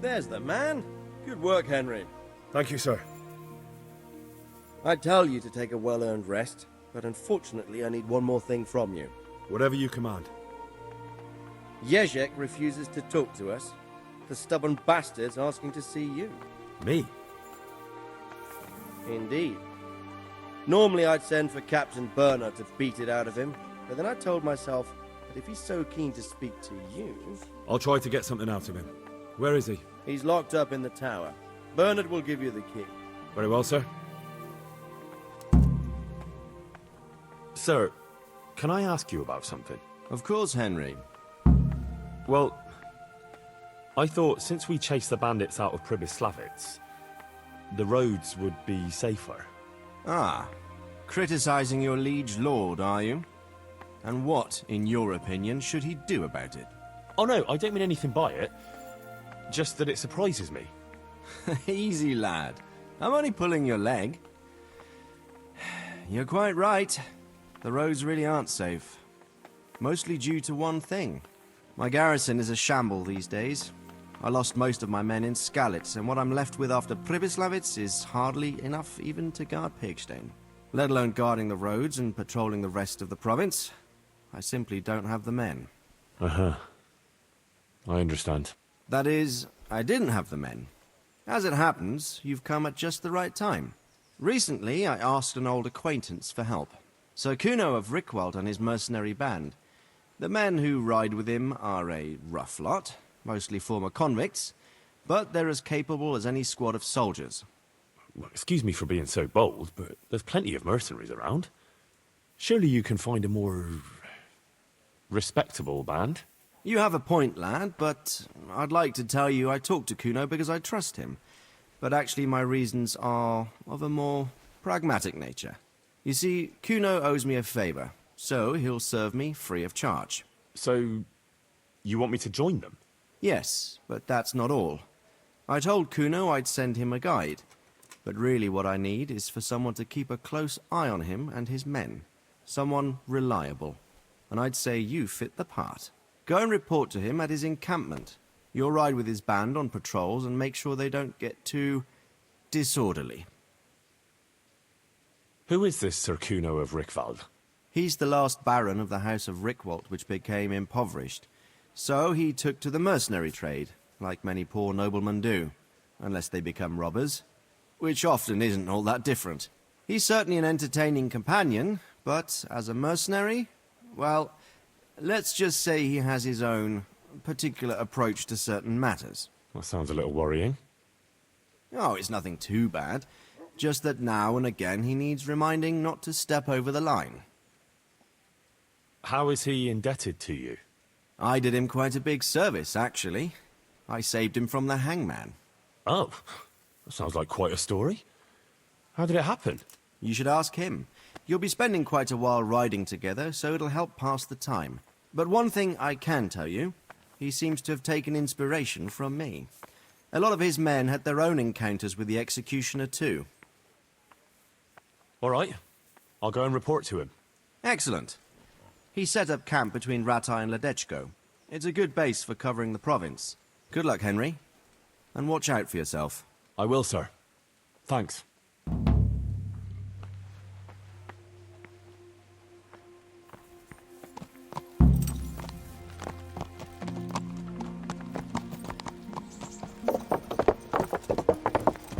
There's the man. Good work, Henry. Thank you, sir. I tell you to take a well-earned rest, but unfortunately I need one more thing from you. Whatever you command. Jezhek refuses to talk to us. The stubborn bastard's asking to see you. Me? Indeed. Normally I'd send for Captain Bernard to beat it out of him, but then I told myself that if he's so keen to speak to you... I'll try to get something out of him. Where is he? He's locked up in the tower. Bernard will give you the key. Very well, sir. Sir, can I ask you about something? Of course, Henry. Well, I thought since we chased the bandits out of Pribyslavitz, the roads would be safer. Ah, criticizing your liege lord, are you? And what, in your opinion, should he do about it? Oh no, I don't mean anything by it. Just that it surprises me. Easy, lad. I'm only pulling your leg. You're quite right. The roads really aren't safe. Mostly due to one thing. My garrison is a shamble these days. I lost most of my men in Skalitz, and what I'm left with after Pribyslavitz is hardly enough even to guard Pigstein. Let alone guarding the roads and patrolling the rest of the province. I simply don't have the men. Uh-huh. I understand. That is, I didn't have the men. As it happens, you've come at just the right time. Recently, I asked an old acquaintance for help. Sir Kuno of Rickwald and his mercenary band. The men who ride with him are a rough lot, mostly former convicts, but they're as capable as any squad of soldiers. Well, excuse me for being so bold, but there's plenty of mercenaries around. Surely you can find a more... respectable band? You have a point, lad, but I'd like to tell you I talked to Kuno because I trust him. But actually my reasons are of a more pragmatic nature. You see, Kuno owes me a favor, so he'll serve me free of charge. So, you want me to join them? Yes, but that's not all. I told Kuno I'd send him a guide. But really what I need is for someone to keep a close eye on him and his men. Someone reliable. And I'd say you fit the part. Go and report to him at his encampment. You'll ride with his band on patrols and make sure they don't get too disorderly. Who is this Sir Kuno of Rickwald? He's the last baron of the House of Rickwald, which became impoverished. So he took to the mercenary trade, like many poor noblemen do, unless they become robbers, which often isn't all that different. He's certainly an entertaining companion, but as a mercenary, well, let's just say he has his own particular approach to certain matters. That sounds a little worrying. Oh, it's nothing too bad. Just that now and again he needs reminding not to step over the line. How is he indebted to you? I did him quite a big service, actually. I saved him from the hangman. Oh, that sounds like quite a story. How did it happen? You should ask him. You'll be spending quite a while riding together, so it'll help pass the time. But one thing I can tell you, he seems to have taken inspiration from me. A lot of his men had their own encounters with the executioner too. All right, I'll go and report to him. Excellent. He set up camp between Ratai and Ledechko. It's a good base for covering the province. Good luck, Henry. And watch out for yourself. I will, sir. Thanks.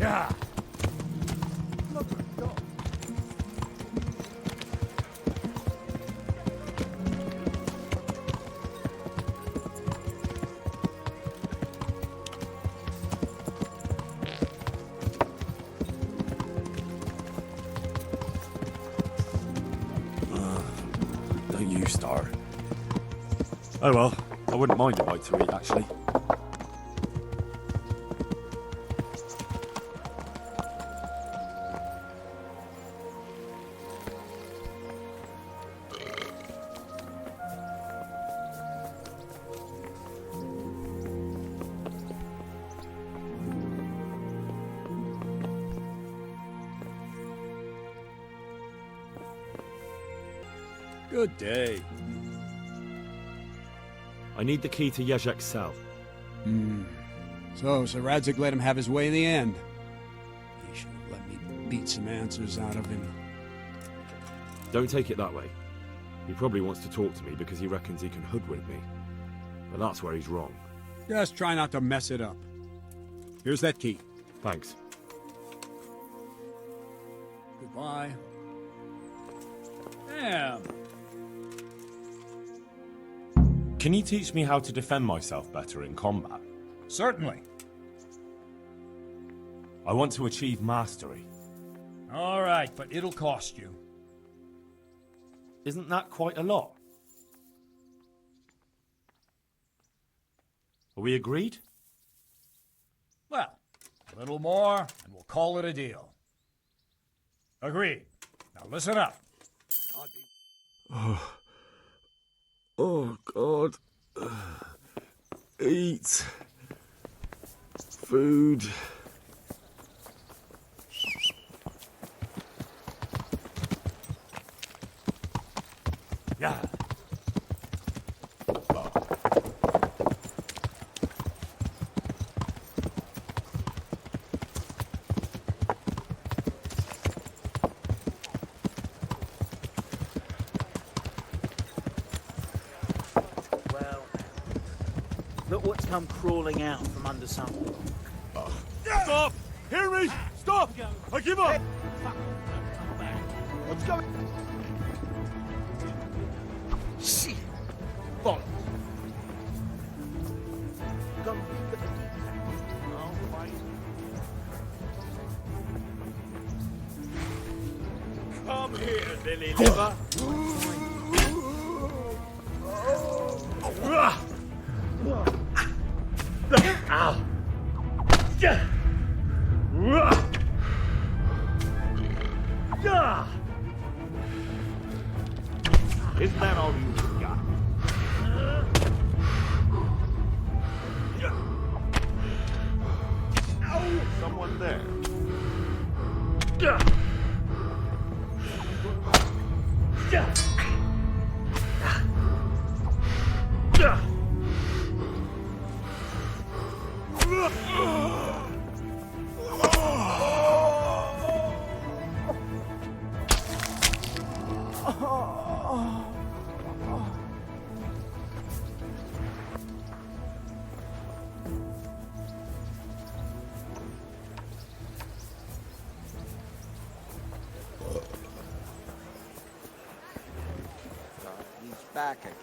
Yeah. Don't you start. Oh well, I wouldn't mind a bite to eat, actually. Good day. I need the key to Jezhek's cell. So, Sir Radzig let him have his way in the end. He should have let me beat some answers out of him. Don't take it that way. He probably wants to talk to me because he reckons he can hoodwink me. But that's where he's wrong. Just try not to mess it up. Here's that key. Thanks. Goodbye. Damn. Can you teach me how to defend myself better in combat? Certainly. I want to achieve mastery. All right, but it'll cost you. Isn't that quite a lot? Are we agreed? Well, a little more, and we'll call it a deal. Agreed. Now listen up. Oh, God. Eat. Food. Yeah. Well, look what's come crawling out from under something. Stop! Hear me! Stop! I give up! What's going on? Shit! Bollocks! Go look at the details. Oh, fine. Come here, lily liver! Ow! Isn't that all you've got? Someone there. He's back again.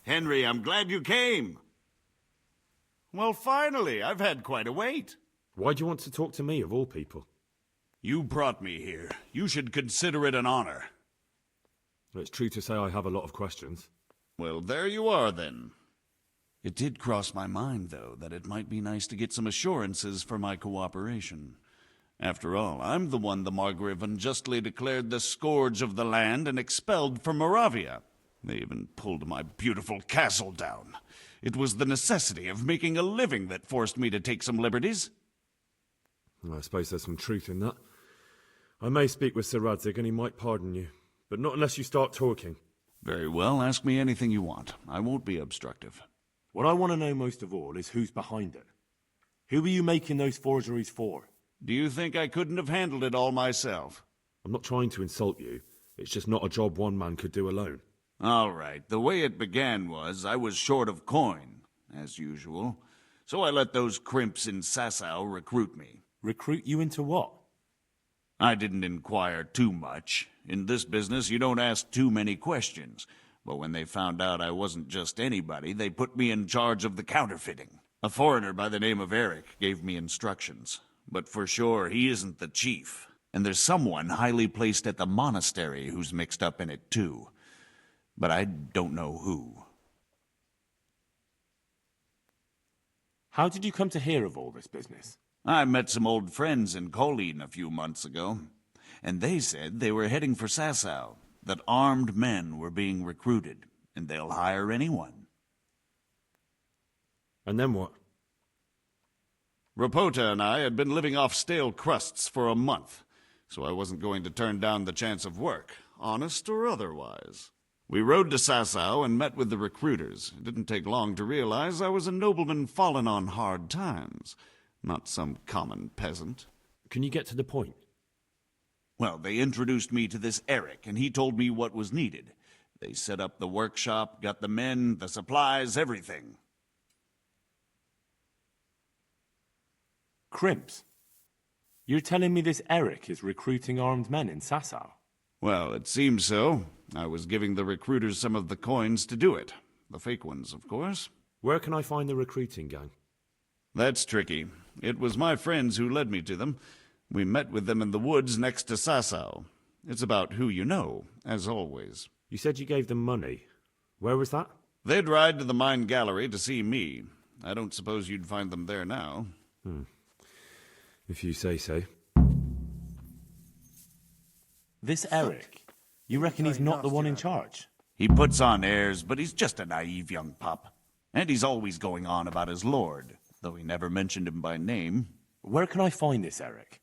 Henry, I'm glad you came. Well, finally, I've had quite a wait. Why do you want to talk to me, of all people? You brought me here. You should consider it an honor. It's true to say I have a lot of questions. Well, there you are, then. It did cross my mind, though, that it might be nice to get some assurances for my cooperation. After all, I'm the one the Margrave unjustly declared the scourge of the land and expelled from Moravia. They even pulled my beautiful castle down. It was the necessity of making a living that forced me to take some liberties. I suppose there's some truth in that. I may speak with Sir Radzig and he might pardon you, but not unless you start talking. Very well, ask me anything you want. I won't be obstructive. What I want to know most of all is who's behind it. Who are you making those forgeries for? Do you think I couldn't have handled it all myself? I'm not trying to insult you. It's just not a job one man could do alone. All right, the way it began was I was short of coin, as usual. So I let those crimps in Sasau recruit me. Recruit you into what? I didn't inquire too much. In this business, you don't ask too many questions. But when they found out I wasn't just anybody, they put me in charge of the counterfeiting. A foreigner by the name of Eric gave me instructions. But for sure, he isn't the chief. And there's someone highly placed at the monastery who's mixed up in it too. But I don't know who. How did you come to hear of all this business? I met some old friends in Colleen a few months ago, and they said they were heading for Sasau, that armed men were being recruited, and they'll hire anyone. And then what? Rapota and I had been living off stale crusts for a month, so I wasn't going to turn down the chance of work, honest or otherwise. We rode to Sasau and met with the recruiters. It didn't take long to realize I was a nobleman fallen on hard times, not some common peasant. Can you get to the point? Well, they introduced me to this Eric, and he told me what was needed. They set up the workshop, got the men, the supplies, everything. Crimps? You're telling me this Eric is recruiting armed men in Sasau? Well, it seems so. I was giving the recruiters some of the coins to do it. The fake ones, of course. Where can I find the recruiting gang? That's tricky. It was my friends who led me to them. We met with them in the woods next to Sasau. It's about who you know, as always. You said you gave them money. Where was that? They'd ride to the mine gallery to see me. I don't suppose you'd find them there now. If you say so. This Eric, you reckon he's not the one in charge? He puts on airs, but he's just a naive young pup. And he's always going on about his lord, though he never mentioned him by name. Where can I find this Eric?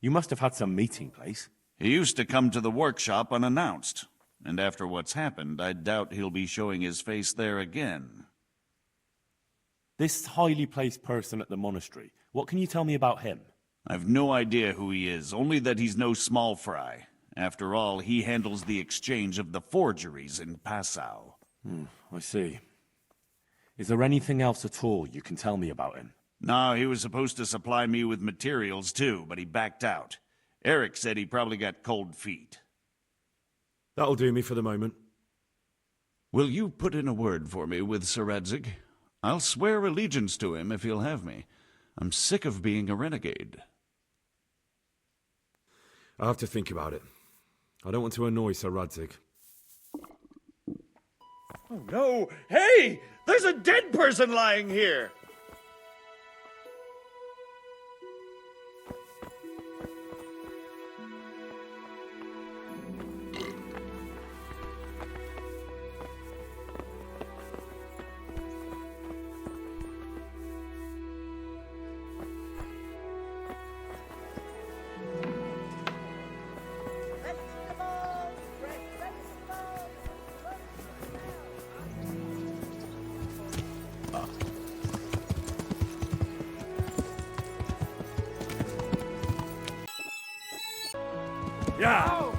You must have had some meeting place. He used to come to the workshop unannounced, and after what's happened, I doubt he'll be showing his face there again. This highly placed person at the monastery, what can you tell me about him? I've no idea who he is, only that he's no small fry. After all, he handles the exchange of the forgeries in Passau. I see. Is there anything else at all you can tell me about him? No, he was supposed to supply me with materials too, but he backed out. Eric said he probably got cold feet. That'll do me for the moment. Will you put in a word for me with Sir Radzig? I'll swear allegiance to him if he'll have me. I'm sick of being a renegade. I'll have to think about it. I don't want to annoy Sir Radzig. Oh no! Hey! There's a dead person lying here! Yeah!